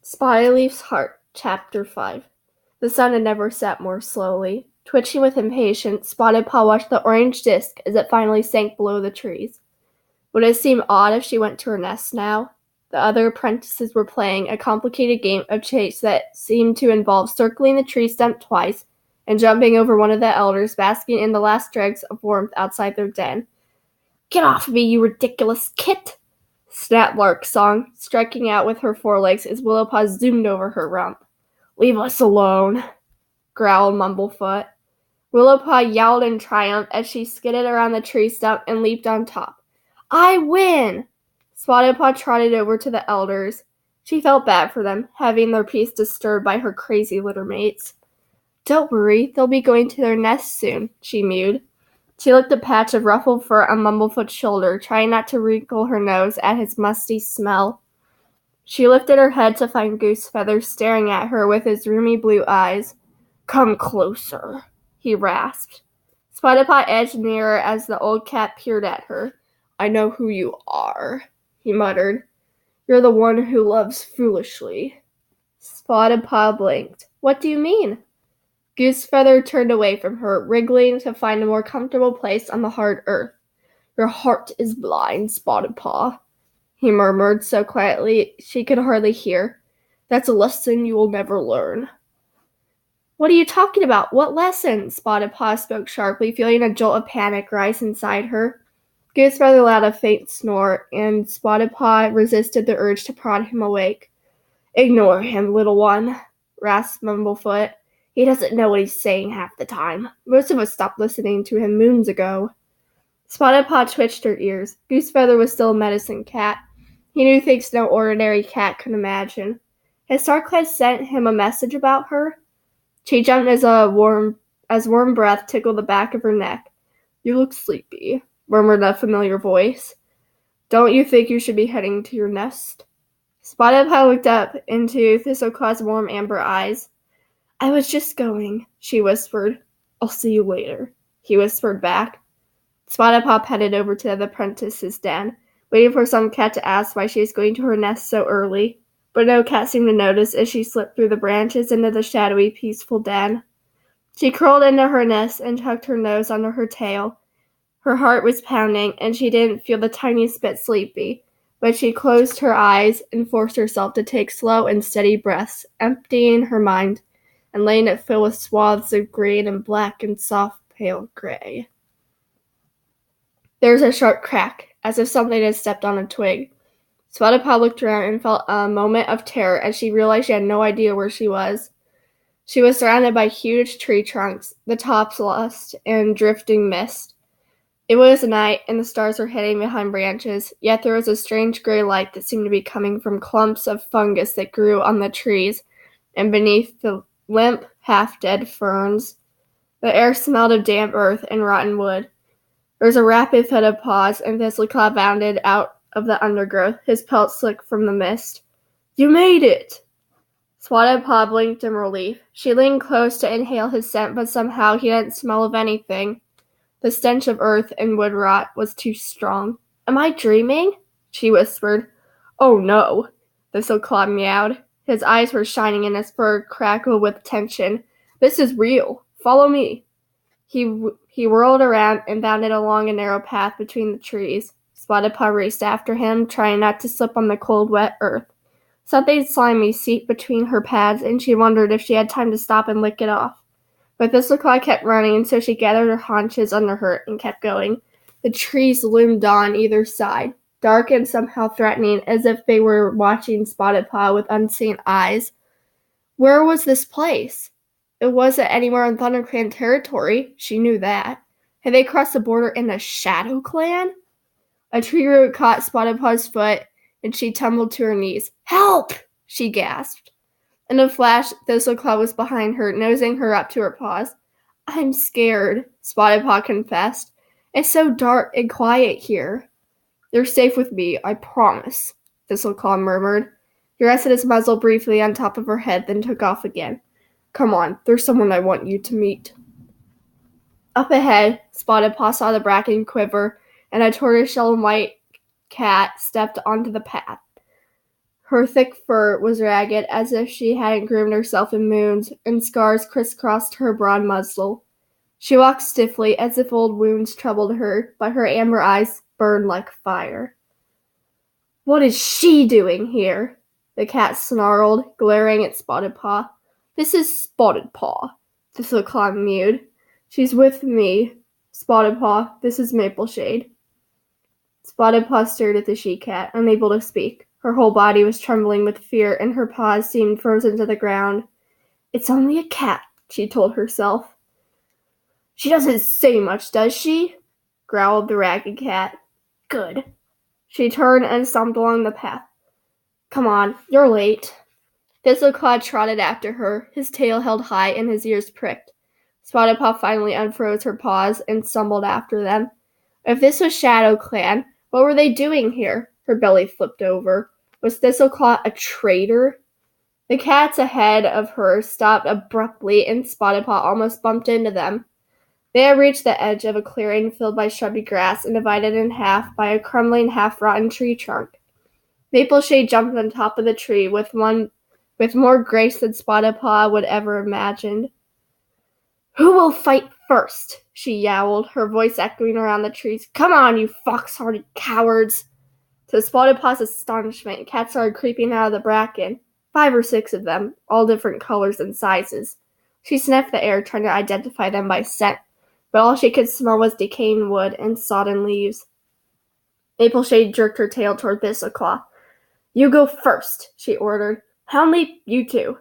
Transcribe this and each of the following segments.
Spottedleaf's Heart, Chapter 5. The sun had never set more slowly. Twitching with impatience, Spottedpaw watched the orange disk as it finally sank below the trees. Would it seem odd if she went to her nest now? The other apprentices were playing a complicated game of chase that seemed to involve circling the tree stump twice and jumping over one of the elders, basking in the last dregs of warmth outside their den. "Get off me, you ridiculous kit!" snapped Lark Song, striking out with her forelegs as Willowpaw zoomed over her rump. "Leave us alone," growled Mumblefoot. Willowpaw yowled in triumph as she skidded around the tree stump and leaped on top. "I win!" Spottedpaw trotted over to the elders. She felt bad for them, having their peace disturbed by her crazy littermates. "Don't worry, they'll be going to their nests soon," she mewed. She licked a patch of ruffled fur on Mumblefoot's shoulder, trying not to wrinkle her nose at his musty smell. She lifted her head to find Goosefeather staring at her with his rheumy blue eyes. "Come closer," he rasped. Spottedpaw edged nearer as the old cat peered at her. "I know who you are," he muttered. "You're the one who loves foolishly." Spottedpaw blinked. "What do you mean?" Goosefeather turned away from her, wriggling to find a more comfortable place on the hard earth. "Your heart is blind, Spottedpaw," he murmured so quietly she could hardly hear. "That's a lesson you will never learn." "What are you talking about? What lesson?" Spottedpaw spoke sharply, feeling a jolt of panic rise inside her. Goosefeather let out a faint snort, and Spottedpaw resisted the urge to prod him awake. "Ignore him, little one," rasped Mumblefoot. "He doesn't know what he's saying half the time. Most of us stopped listening to him moons ago." Spottedpaw twitched her ears. Goosefeather was still a medicine cat. He knew things no ordinary cat could imagine. Had Starclad sent him a message about her? She jumped as warm breath tickled the back of her neck. "You look sleepy," murmured a familiar voice. "Don't you think you should be heading to your nest?" Spottedpaw looked up into Thistleclaw's warm amber eyes. "I was just going," she whispered. "I'll see you later," he whispered back. Spottedpaw headed over to the apprentice's den, waiting for some cat to ask why she was going to her nest so early, but no cat seemed to notice as she slipped through the branches into the shadowy, peaceful den. She curled into her nest and tucked her nose under her tail. Her heart was pounding, and she didn't feel the tiniest bit sleepy, but she closed her eyes and forced herself to take slow and steady breaths, emptying her mind and letting it fill with swaths of green and black and soft pale gray. There was a sharp crack, as if something had stepped on a twig. Spottedpaw looked around and felt a moment of terror as she realized she had no idea where she was. She was surrounded by huge tree trunks, the tops lost in drifting mist. It was night, and the stars were hidden behind branches, yet there was a strange gray light that seemed to be coming from clumps of fungus that grew on the trees and beneath the limp, half-dead ferns. The air smelled of damp earth and rotten wood. There was a rapid thud of paws, and Thistleclaw bounded out of the undergrowth, his pelt slick from the mist. "You made it!" Spottedpaw blinked in relief. She leaned close to inhale his scent, but somehow he didn't smell of anything. The stench of earth and wood rot was too strong. "Am I dreaming?" she whispered. "Oh no," Thistleclaw meowed. His eyes were shining and his fur crackled with tension. "This is real. Follow me." He whirled around and bounded along a narrow path between the trees. Spottedpaw raced after him, trying not to slip on the cold, wet earth. Something slimy seeped between her pads, and she wondered if she had time to stop and lick it off. But Thistleclaw kept running, and so she gathered her haunches under her and kept going. The trees loomed on either side, dark and somehow threatening, as if they were watching Spottedpaw with unseeing eyes. Where was this place? It wasn't anywhere in ThunderClan territory, she knew that. Had they crossed the border in the Shadow Clan? A tree root caught Spottedpaw's foot, and she tumbled to her knees. "Help!" she gasped. In a flash, Thistleclaw was behind her, nosing her up to her paws. "I'm scared," Spottedpaw confessed. "It's so dark and quiet here." "You're safe with me, I promise," Thistleclaw murmured. He rested his muzzle briefly on top of her head, then took off again. "Come on, there's someone I want you to meet." Up ahead, Spottedpaw saw the bracken quiver, and a tortoiseshell and white cat stepped onto the path. Her thick fur was ragged, as if she hadn't groomed herself in moons, and scars crisscrossed her broad muzzle. She walked stiffly, as if old wounds troubled her, but her amber eyes burned like fire. "What is she doing here?" the cat snarled, glaring at Spottedpaw. "This is Spottedpaw," Thistleclaw mewed. "She's with me, Spottedpaw. This is Mapleshade." Spottedpaw stared at the she-cat, unable to speak. Her whole body was trembling with fear, and her paws seemed frozen to the ground. "It's only a cat," she told herself. "She doesn't say much, does she?" growled the ragged cat. "Good." She turned and stomped along the path. "Come on, you're late." Thistleclaw trotted after her, his tail held high and his ears pricked. Spottedpaw finally unfroze her paws and stumbled after them. If this was ShadowClan, what were they doing here? Her belly flipped over. Was Thistleclaw a traitor? The cats ahead of her stopped abruptly, and Spottedpaw almost bumped into them. They had reached the edge of a clearing filled by shrubby grass and divided in half by a crumbling, half-rotten tree trunk. Mapleshade jumped on top of the tree with more grace than Spottedpaw would ever imagined. "Who will fight first?" she yowled, her voice echoing around the trees. "Come on, you fox-hearted cowards!" To Spottedpaw's astonishment, cats started creeping out of the bracken. 5 or 6 of them, all different colors and sizes. She sniffed the air, trying to identify them by scent, but all she could smell was decaying wood and sodden leaves. Mapleshade jerked her tail toward Thistleclaw. "You go first," she ordered. "Houndleaf, you too."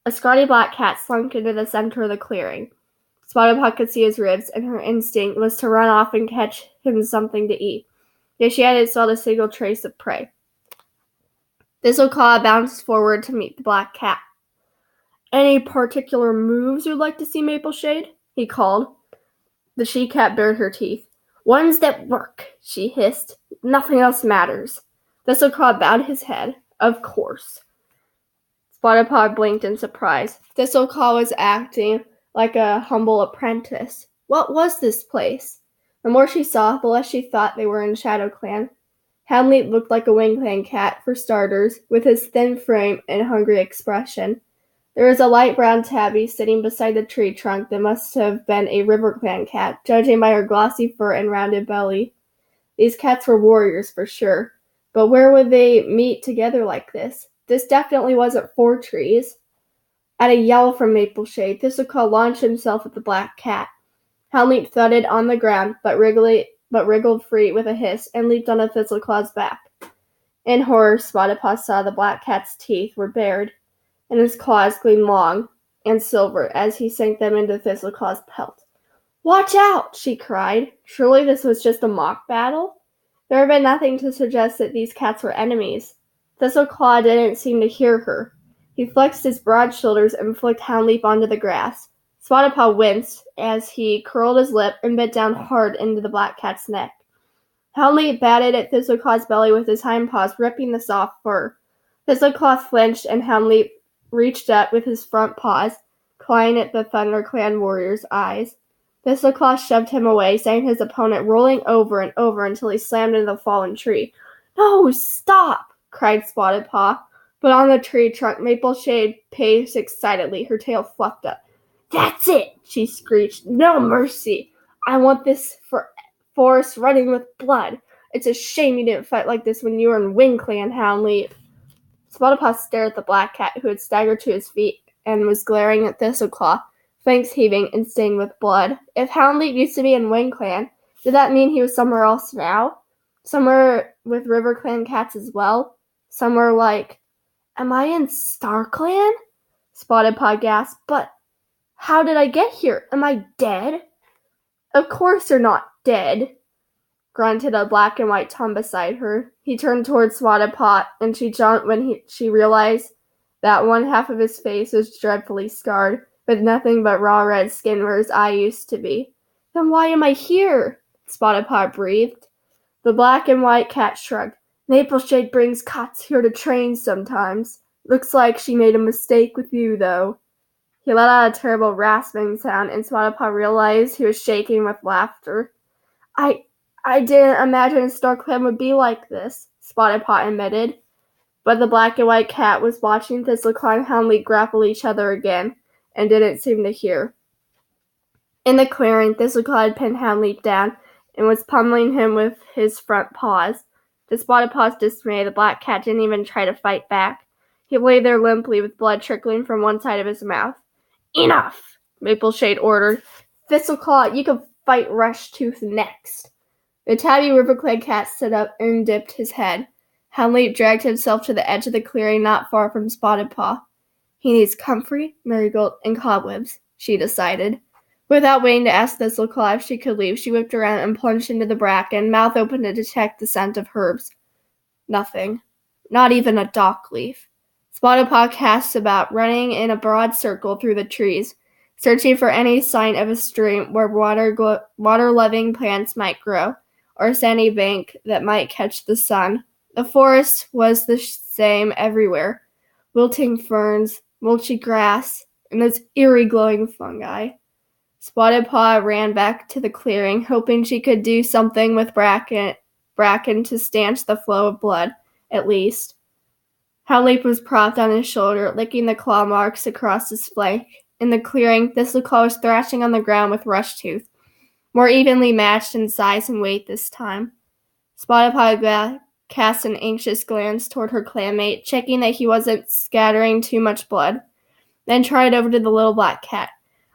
A scrawny black cat slunk into the center of the clearing. Spottedpaw could see his ribs, and her instinct was to run off and catch him something to eat. Yet she hadn't smelled a single trace of prey. Thistleclaw bounced forward to meet the black cat. "Any particular moves you'd like to see, Mapleshade?" he called. The she-cat bared her teeth. "Ones that work," she hissed. "Nothing else matters." Thistleclaw bowed his head. "Of course." Spottedpaw blinked in surprise. Thistleclaw was acting like a humble apprentice. What was this place? The more she saw, the less she thought they were in ShadowClan. Houndleaf looked like a WingClan cat, for starters, with his thin frame and hungry expression. There was a light brown tabby sitting beside the tree trunk that must have been a RiverClan cat, judging by her glossy fur and rounded belly. These cats were warriors for sure, but where would they meet together like this? This definitely wasn't 4 trees. At a yell from Mapleshade, Thistleclaw launched himself at the black cat. Houndleaf thudded on the ground, but wriggled free with a hiss and leaped onto Thistleclaw's back. In horror, Spottedpaw saw the black cat's teeth were bared, and his claws gleamed long and silver as he sank them into Thistleclaw's pelt. "Watch out!" she cried. Surely this was just a mock battle? There had been nothing to suggest that these cats were enemies. Thistleclaw didn't seem to hear her. He flexed his broad shoulders and flicked Houndleaf onto the grass. Spottedpaw winced as he curled his lip and bit down hard into the black cat's neck. Houndleaf batted at Thistleclaw's belly with his hind paws, ripping the soft fur. Thistleclaw flinched, and Houndleaf reached up with his front paws, clawing at the ThunderClan warrior's eyes. Thistleclaw shoved him away, sending his opponent rolling over and over until he slammed into the fallen tree. "No, stop!" cried Spottedpaw. But on the tree trunk, Mapleshade paced excitedly, her tail fluffed up. "That's it!" she screeched. "No mercy! I want this forest running with blood. It's a shame you didn't fight like this when you were in WingClan, Houndleaf." Spottedpaw stared at the black cat, who had staggered to his feet and was glaring at Thistleclaw, fangs heaving and stained with blood. If Houndleaf used to be in WingClan, did that mean he was somewhere else now? Somewhere with RiverClan cats as well? Somewhere like... "Am I in StarClan?" Spottedpaw gasped. "But how did I get here? Am I dead?" "Of course you're not dead," grunted a black and white Tom beside her. He turned toward Spottedpaw, and she jumped when she realized that one half of his face was dreadfully scarred, with nothing but raw red skin where his eye used to be. "Then why am I here?" Spottedpaw breathed. The black and white cat shrugged. "Mapleshade brings cats here to train sometimes. Looks like she made a mistake with you, though." He let out a terrible rasping sound, and Spottedpaw realized he was shaking with laughter. I didn't imagine StarClan would be like this," Spottedpaw admitted. But the black and white cat was watching Thistleclaw and Houndleap grapple each other again, and didn't seem to hear. In the clearing, Thistleclaw had pinned Houndleap down and was pummeling him with his front paws. To Spottedpaw's dismay, the black cat didn't even try to fight back. He lay there limply with blood trickling from one side of his mouth. "Enough!" Mapleshade ordered. "Thistleclaw, you can fight Rushtooth next." The tabby riverclad cat stood up and dipped his head. Houndleap dragged himself to the edge of the clearing not far from Spottedpaw. He needs comfrey, marigold, and cobwebs, she decided. Without waiting to ask Thistleclaw if she could leave, she whipped around and plunged into the bracken, mouth open to detect the scent of herbs. Nothing. Not even a dock leaf. Spottedpaw cast about, running in a broad circle through the trees, searching for any sign of a stream where water-loving plants might grow, or a sandy bank that might catch the sun. The forest was the same everywhere. Wilting ferns, mulchy grass, and those eerie glowing fungi. Spottedpaw ran back to the clearing, hoping she could do something with bracken to stanch the flow of blood, at least. Houndleap was propped on his shoulder, licking the claw marks across his flank. In the clearing, Thistleclaw was thrashing on the ground with Rushtooth, more evenly matched in size and weight this time. Spottedpaw cast an anxious glance toward her clanmate, checking that he wasn't scattering too much blood, then tried over to the little black cat.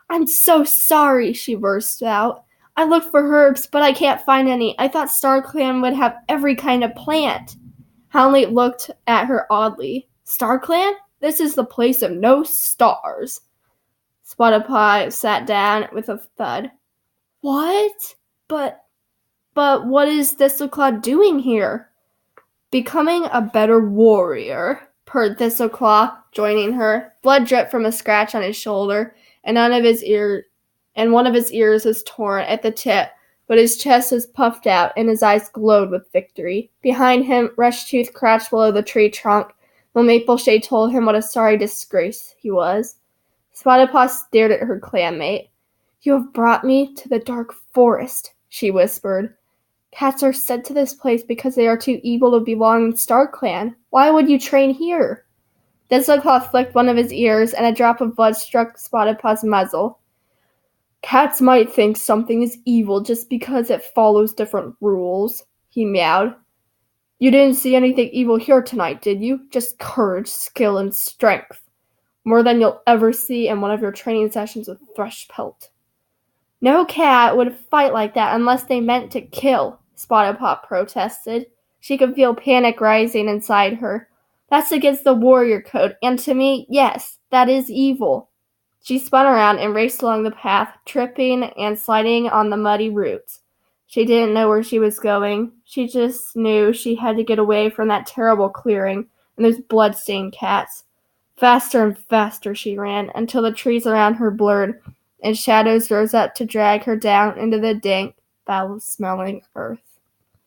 "I'm so sorry," she burst out. "I looked for herbs, but I can't find any. I thought StarClan would have every kind of plant." Houndleap looked at her oddly. "StarClan? This is the place of no stars." Spottedpaw sat down with a thud. "What? But what is Thistleclaw doing here?" "Becoming a better warrior," purred Thistleclaw, joining her. Blood dripped from a scratch on his shoulder, and one of his ears was torn at the tip, but his chest was puffed out and his eyes glowed with victory. Behind him, Rushtooth crouched below the tree trunk, while Mapleshade told him what a sorry disgrace he was. Spottedpaw stared at her clanmate. "You have brought me to the dark forest," she whispered. "Cats are sent to this place because they are too evil to belong in StarClan. Why would you train here?" Thistleclaw flicked one of his ears, and a drop of blood struck Spottedpaw's muzzle. "Cats might think something is evil just because it follows different rules," he meowed. "You didn't see anything evil here tonight, did you? Just courage, skill, and strength. More than you'll ever see in one of your training sessions with Thrushpelt." "No cat would fight like that unless they meant to kill," Spottedpaw protested. She could feel panic rising inside her. "That's against the warrior code, and to me, yes, that is evil." She spun around and raced along the path, tripping and sliding on the muddy roots. She didn't know where she was going. She just knew she had to get away from that terrible clearing and those blood-stained cats. Faster and faster she ran, until the trees around her blurred, and shadows rose up to drag her down into the dank, foul-smelling earth.